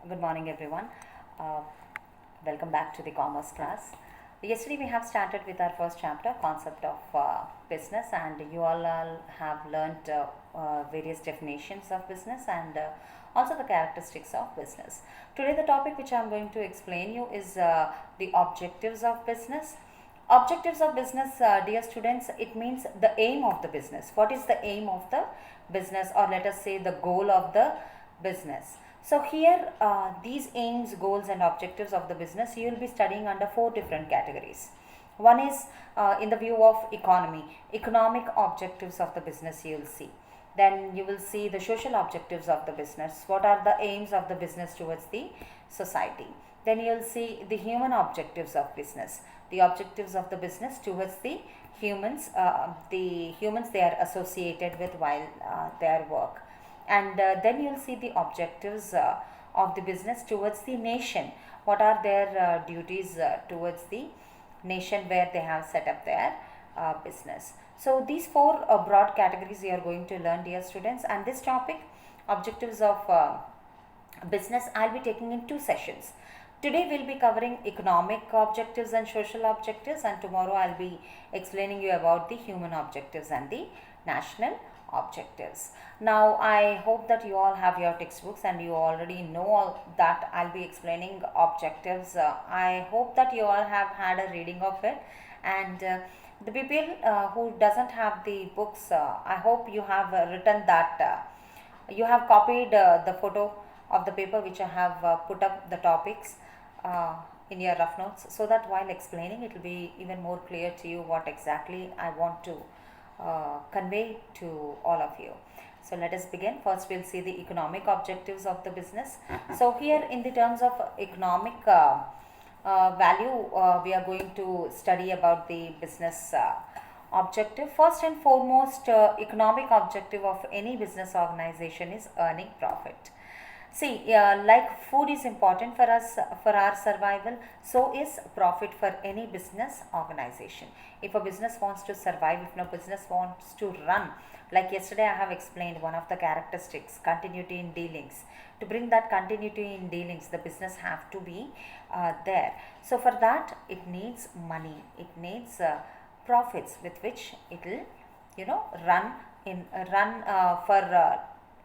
Good morning, everyone. Uh, Welcome back to the commerce class. Yesterday, we have started with our first chapter, concept of business, and you all have learned various definitions of business and also the characteristics of business. Today, the topic which I am going to explain you is the objectives of business. Objectives of business, dear students, it means the aim of the business. What is the aim of the business, or let us say the goal of the business? So here, these aims, goals and objectives of the business, you will be studying under four different categories. One is in the view of economy, economic objectives of the business you will see. Then you will see the social objectives of the business. What are the aims of the business towards the society? Then you will see the human objectives of business, the objectives of the business towards the humans they are associated with while their work. And then you'll see the objectives of the business towards the nation. What are their duties towards the nation where they have set up their business? So these four broad categories you are going to learn, dear students, and this topic, objectives of business, I'll be taking in two sessions. Today we'll be covering economic objectives and social objectives, and tomorrow I'll be explaining you about the human objectives and the national objectives. Now I hope that you all have your textbooks and you already know all that I'll be explaining objectives. I hope that you all have had a reading of it, and the people who doesn't have the books, I hope you have written that you have copied the photo of the paper which I have put up the topics in your rough notes, so that while explaining it will be even more clear to you what exactly I want to convey to all of you. So let us begin. First we'll see the economic objectives of the business. So here in the terms of economic value, we are going to study about the business objective. First and foremost, economic objective of any business organization is earning profit. See, like food is important for us for our survival, so is profit for any business organization. If a business wants to survive, if a business wants to run, like yesterday I have explained one of the characteristics, continuity in dealings. To bring that continuity in dealings, the business have to be there. So for that, it needs money. It needs profits with which it will, run for.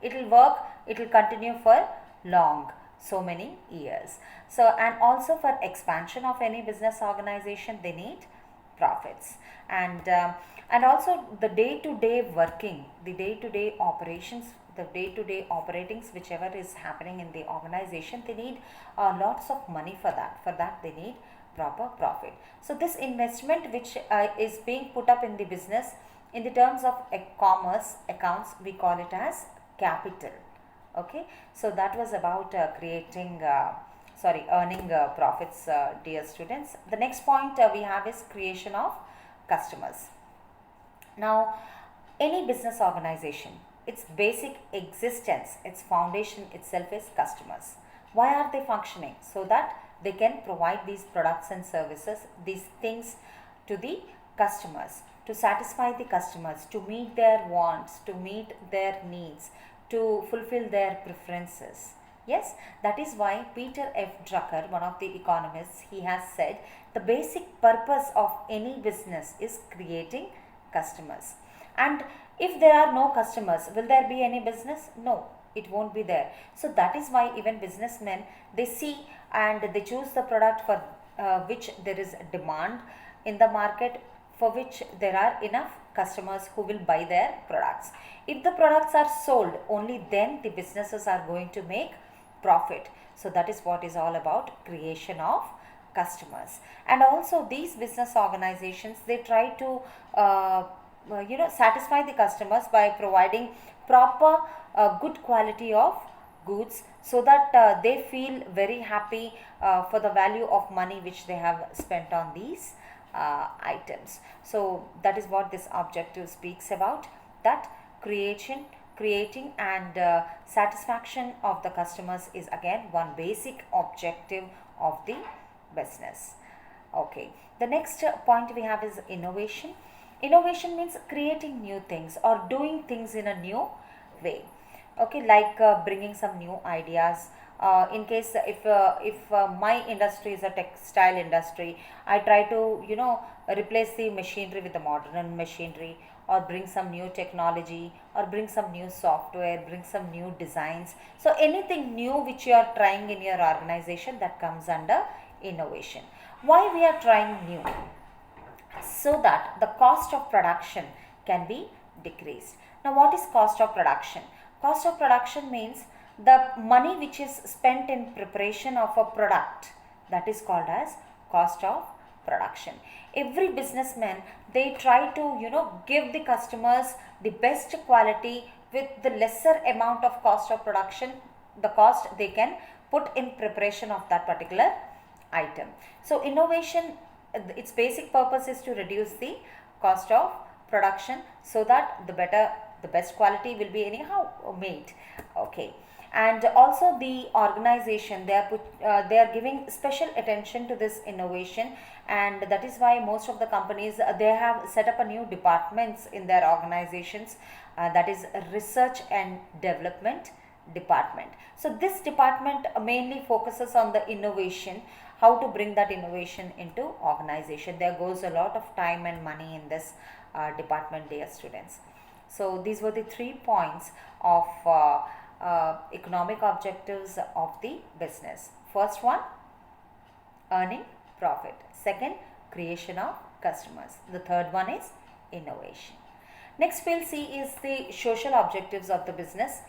It will work, it will continue for long, so many years. So and also for expansion of any business organization, they need profits. And also the day to day working, the day to day operations, the day to day operatings, whichever is happening in the organization, they need lots of money for that they need proper profit. So this investment which is being put up in the business, in the terms of commerce accounts, we call it as capital. Okay, so that was about earning profits, dear students. The next point we have is creation of customers. Now, any business organization, its basic existence, its foundation itself is customers. Why are they functioning? So that they can provide these products and services, these things to the customers, to satisfy the customers, to meet their wants, to meet their needs, to fulfill their preferences. Yes, that is why Peter F. Drucker, one of the economists, he has said the basic purpose of any business is creating customers. And if there are no customers, will there be any business? No, it won't be there. So that is why even businessmen, they see and they choose the product for which there is demand in the market, for which there are enough customers who will buy their products. If the products are sold, only then the businesses are going to make profit. So that is what is all about creation of customers. And also these business organizations, they try to satisfy the customers by providing proper good quality of goods, so that they feel very happy for the value of money which they have spent on these items. So that is what this objective speaks about, that creating and satisfaction of the customers is again one basic objective of the business. Okay, the next point we have is innovation. Innovation means creating new things or doing things in a new way. Okay, like bringing some new ideas In case if my industry is a textile industry, I try to replace the machinery with the modern machinery, or bring some new technology, or bring some new software, bring some new designs. So anything new which you are trying in your organization, that comes under innovation. Why we are trying new? So that the cost of production can be decreased. Now, what is cost of production? Cost of production means the money which is spent in preparation of a product, that is called as cost of production. Every businessman, they try to give the customers the best quality with the lesser amount of cost of production, the cost they can put in preparation of that particular item. So innovation, its basic purpose is to reduce the cost of production, so that the best quality will be anyhow made. Okay. And also the organization, they are giving special attention to this innovation, and that is why most of the companies, they have set up a new departments in their organizations, that is research and development department. So this department mainly focuses on the innovation, how to bring that innovation into organization. There goes a lot of time and money in this department, dear students. So these were the 3 points of economic objectives of the business. First one, earning profit. Second, creation of customers. The third one is innovation. Next we'll see is the social objectives of the business.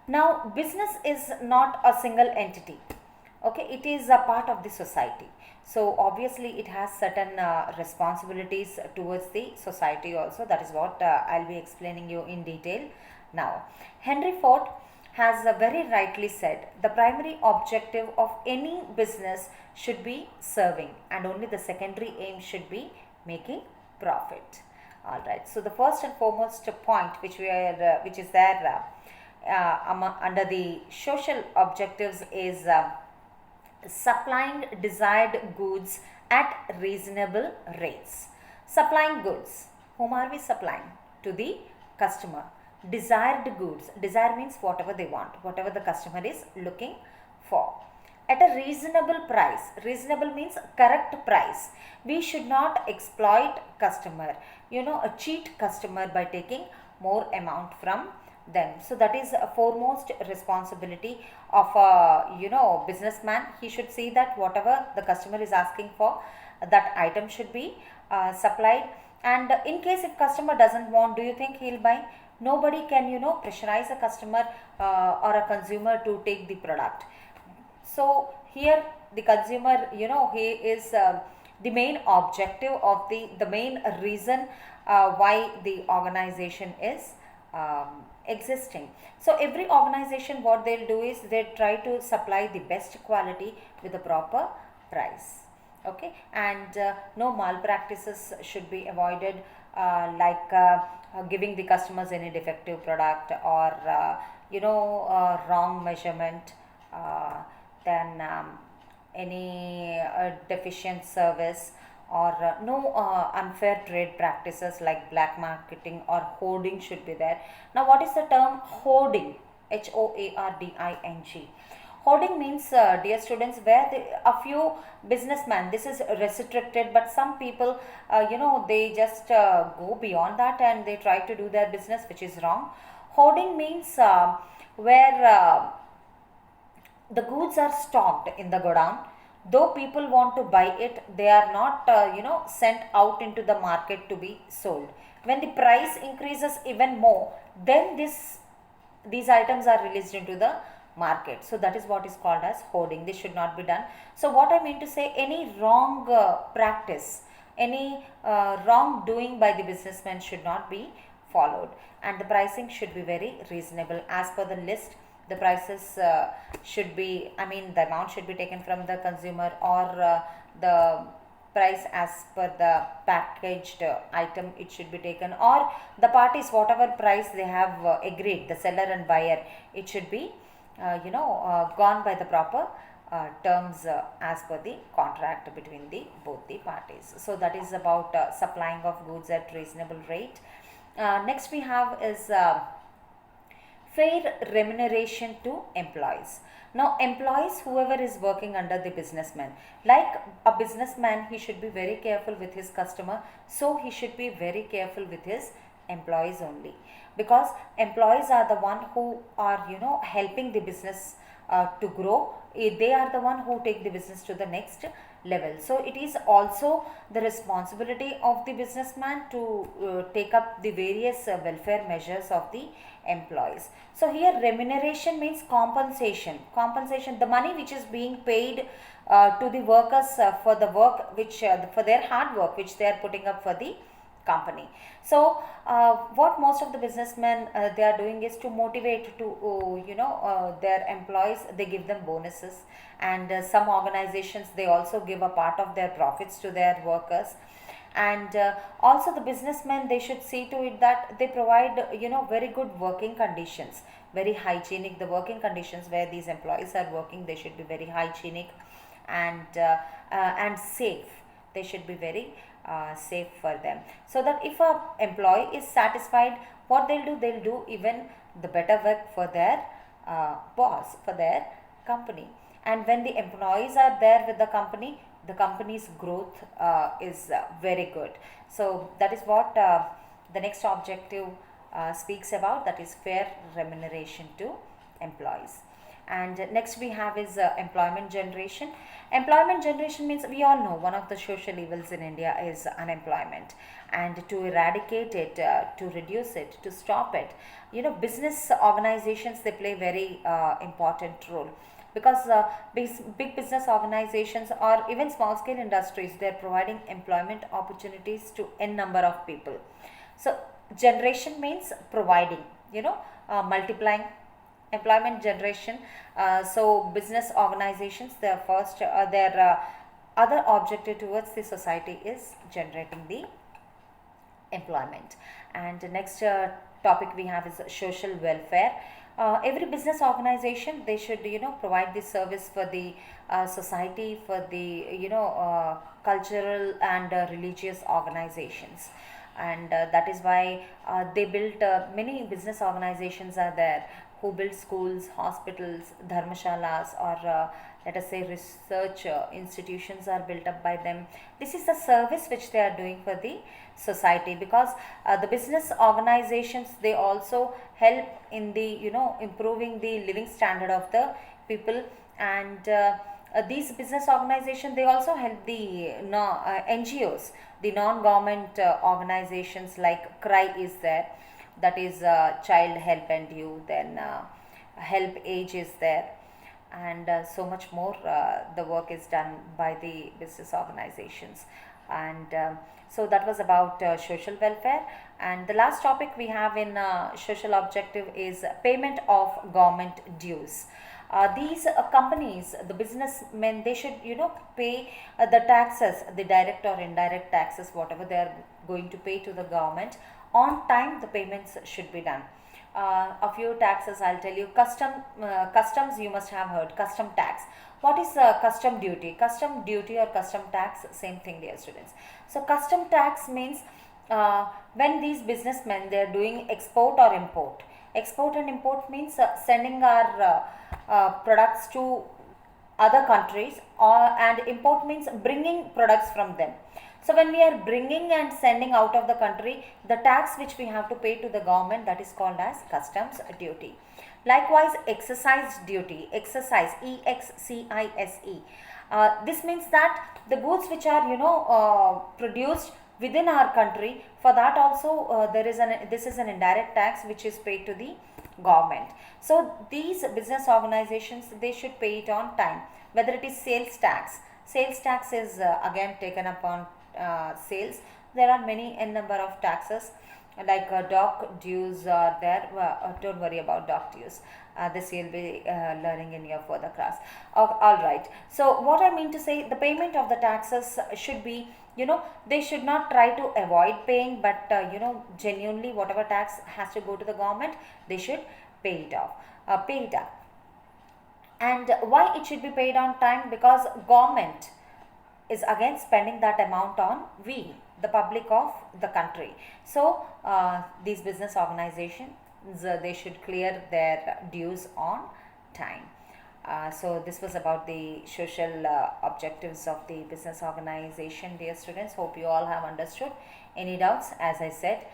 Now, business is not a single entity. Okay, it is a part of the society. So obviously it has certain responsibilities towards the society also. That is what I'll be explaining you in detail now. Henry Ford has very rightly said, the primary objective of any business should be serving, and only the secondary aim should be making profit. All right. So the first and foremost point which is there under the social objectives is supplying desired goods at reasonable rates. Supplying goods. Whom are we supplying? To the customer. Desired goods. Desire means whatever they want, whatever the customer is looking for. At a reasonable price. Reasonable means correct price. We should not exploit customer, cheat customer by taking more amount from them. So that is a foremost responsibility of a businessman. He should see that whatever the customer is asking for, that item should be supplied. And in case if customer doesn't want, do you think he'll buy? Nobody can pressurize a customer or a consumer to take the product. So here the consumer, he is the main objective of the main reason why the organization is existing. So every organization, what they'll do is they try to supply the best quality with a proper price. Okay, and no malpractices should be avoided, like giving the customers any defective product, or wrong measurement, then any deficient service, or no unfair trade practices like black marketing or hoarding should be there. Now, what is the term hoarding? HOARDING. Hoarding means, dear students, where a few businessmen, this is restricted, but some people, they just go beyond that and they try to do their business, which is wrong. Hoarding means where the goods are stocked in the godown. Though people want to buy it, they are not, sent out into the market to be sold. When the price increases even more, then these items are released into the market. So that is what is called as hoarding. This should not be done. So what I mean to say, any wrong practice, any wrong doing by the businessman should not be followed, and the pricing should be very reasonable. As per the list, the prices should be, the amount should be taken from the consumer, or the price as per the packaged item it should be taken, or the parties whatever price they have agreed, the seller and buyer, it should be gone by the proper terms as per the contract between both the parties. So that is about supplying of goods at reasonable rate. Next we have is fair remuneration to employees. Now, employees, whoever is working under the businessman, like a businessman, he should be very careful with his customer, so he should be very careful with his employees only, because employees are the one who are, helping the business to grow. They are the one who take the business to the next level. So it is also the responsibility of the businessman to take up the various welfare measures of the employees. So here remuneration means compensation, the money which is being paid to the workers for the work which for their hard work which they are putting up for the company. So what most of the businessmen they are doing is to motivate to their employees. They give them bonuses, and some organizations they also give a part of their profits to their workers. And also the businessmen, they should see to it that they provide very good working conditions, very hygienic. The working conditions where these employees are working, they should be very hygienic and safe. They should be very safe for them, so that if a employee is satisfied, what they'll do even the better work for their boss, for their company. And when the employees are there with the company's growth is very good. So that is what the next objective speaks about, that is fair remuneration to employees. And next we have is employment generation. Employment generation means, we all know one of the social evils in India is unemployment, and to eradicate it, to reduce it, to stop it, business organizations, they play very important role, because big business organizations or even small scale industries, they are providing employment opportunities to n number of people. So generation means providing, multiplying. Employment generation, so business organizations, their first their other objective towards the society is generating the employment. And the next topic we have is social welfare. Every business organization, they should provide this service for the society, for the cultural and religious organizations. And that is why they built many business organizations are there who build schools, hospitals, dharmashalas, or let us say research institutions are built up by them. This is the service which they are doing for the society, because the business organizations, they also help in the improving the living standard of the people. And these business organizations, they also help the NGOs, the non-government organizations, like CRY is there, that is Child Help and Youth, then Help Age is there, and so much more. The work is done by the business organizations. And so that was about social welfare. And the last topic we have in social objective is payment of government dues. These companies, the businessmen, they should pay the taxes, the direct or indirect taxes, whatever they are going to pay to the government. On time the payments should be done. A few taxes I'll tell you. Customs, you must have heard, custom tax. What is custom duty? Custom duty or custom tax, same thing, dear students. So custom tax means when these businessmen, they are doing export or import. Export and import means sending our products to other countries, and import means bringing products from them. So when we are bringing and sending out of the country, the tax which we have to pay to the government, that is called as customs duty. Likewise, excise duty, excise, EXCISE. This means that the goods which are produced within our country, for that also this is an indirect tax which is paid to the government. So these business organizations, they should pay it on time. Whether it is sales tax is again taken up on sales. There are many n number of taxes, like dock dues are there. Don't worry about dock dues, this you'll be learning in your further class. Alright, so what I mean to say, the payment of the taxes should be, they should not try to avoid paying, but genuinely whatever tax has to go to the government, they should pay it up. And why it should be paid on time? Because government is again spending that amount on we, the public of the country. So these business organization, they should clear their dues on time. So this was about the social objectives of the business organization, dear students. Hope you all have understood. Any doubts? As I said,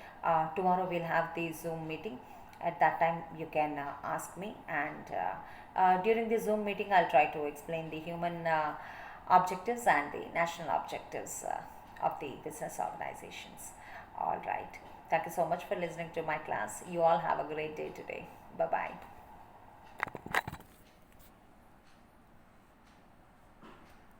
tomorrow we'll have the Zoom meeting. At that time you can ask me, and during the Zoom meeting I'll try to explain the human objectives and the national objectives of the business organizations. All right. Thank you so much for listening to my class. You all have a great day today. Bye bye.